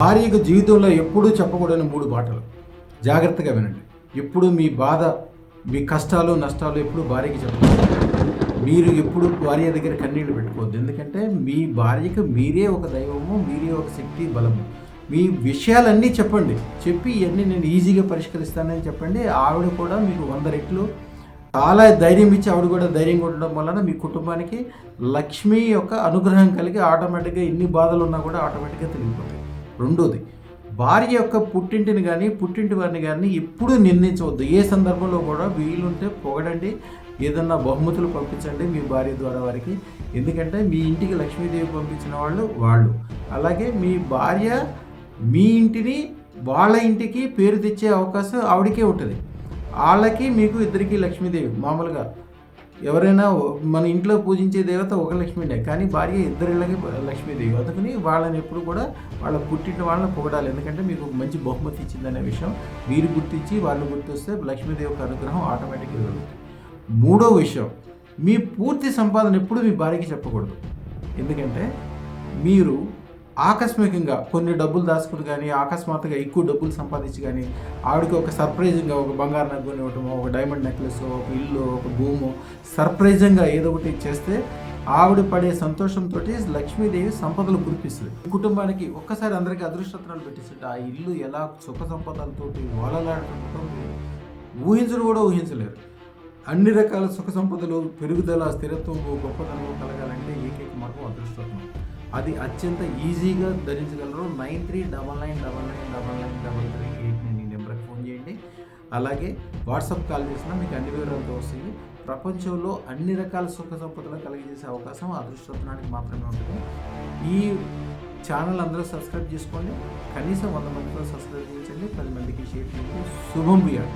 భార్యకు జీవితంలో ఎప్పుడూ చెప్పకూడని 3 మాటలు. జాగ్రత్తగా వినండి. ఎప్పుడు మీ బాధ, మీ కష్టాలు, నష్టాలు ఎప్పుడు భార్యకి చెప్పకూడదు. మీరు ఎప్పుడు భార్య దగ్గర కన్నీళ్లు పెట్టుకోవద్దు. ఎందుకంటే మీ భార్యకు మీరే ఒక దైవము, మీరే ఒక శక్తి, బలము. మీ విషయాలన్నీ చెప్పండి. చెప్పి ఇవన్నీ నేను ఈజీగా పరిష్కరిస్తానని చెప్పండి. ఆవిడ కూడా మీకు 100 రెట్లు చాలా ధైర్యం ఇచ్చి ఆవిడ కూడా ధైర్యంగా ఉండడం వలన మీ కుటుంబానికి లక్ష్మి యొక్క అనుగ్రహం కలిగి ఆటోమేటిక్గా ఎన్ని బాధలు ఉన్నా కూడా ఆటోమేటిక్గా తెలిగిపోతాయి. రెండోది, భార్య యొక్క పుట్టింటిని కానీ పుట్టింటి వారిని కానీ ఎప్పుడూ నిందించవద్దు. ఏ సందర్భంలో కూడా వీలుంటే పొగడండి, ఏదన్నా బహుమతులు పంపించండి మీ భార్య ద్వారా వారికి. ఎందుకంటే మీ ఇంటికి లక్ష్మీదేవి పంపించిన వాళ్ళు అలాగే మీ భార్య మీ ఇంటిని వాళ్ళ ఇంటికి పేరు తెచ్చే అవకాశం ఆవిడకే ఉంటుంది. వాళ్ళకి మీకు ఇద్దరికి లక్ష్మీదేవి. మామూలుగా ఎవరైనా మన ఇంట్లో పూజించే దేవత ఒక లక్ష్మీదే, కానీ భార్య ఇద్దరిళ్ళకి లక్ష్మీదేవి. అందుకని వాళ్ళని ఎప్పుడు కూడా వాళ్ళ పుట్టిన వాళ్ళని పొగడాలి. ఎందుకంటే మీకు మంచి బహుమతి ఇచ్చిందనే విషయం మీరు గుర్తించి వాళ్ళు గుర్తిస్తే లక్ష్మీదేవి యొక్క అనుగ్రహం ఆటోమేటిక్గా జరుగుతుంది. మూడో విషయం, మీ పూర్తి సంపాదన ఎప్పుడు మీ భార్యకి చెప్పకూడదు. ఎందుకంటే మీరు ఆకస్మికంగా కొన్ని డబ్బులు దాచుకుని కానీ అకస్మాత్తుగా ఎక్కువ డబ్బులు సంపాదించి కానీ ఆవిడకి ఒక సర్ప్రైజింగ్గా ఒక బంగారు నగ్గుని ఇవ్వటమో, ఒక డైమండ్ నెక్లెస్, ఒక ఇల్లు, ఒక భూము సర్ప్రైజింగ్గా ఏదో ఒకటి చేస్తే ఆవిడ పడే సంతోషంతో లక్ష్మీదేవి సంపదలు కురిపిస్తుంది. కుటుంబానికి ఒక్కసారి అందరికీ అదృష్టత్రాలు పెట్టిస్తుంది. ఆ ఇల్లు ఎలా సుఖ సంపదలతో వలలాడుతుందో ఊహించడం కూడా ఊహించలేరు. అన్ని రకాల సుఖ సంపదలు, పెరుగుదల, స్థిరత్వము, గొప్పతనము కలగాలంటే ఏకైక మార్గం అదృష్టత్వం. అది అత్యంత ఈజీగా ధరించగలరు. 9399999933 ఈ నెంబర్కి ఫోన్ చేయండి. అలాగే వాట్సాప్ కాల్ చేసినా మీకు అన్ని వివరాలతో వస్తాయి. ప్రపంచంలో అన్ని రకాల సుఖ సంపదలు కలిగజేసే అవకాశం అదృష్టత్వానికి మాత్రమే ఉంటుంది. ఈ ఛానల్ అందరూ సబ్స్క్రైబ్ చేసుకోండి. కనీసం 100 మందితో సబ్స్క్రైబ్ చేయించండి. 10 మందికి షేర్ చేయండి. శుభం బియ్యండి.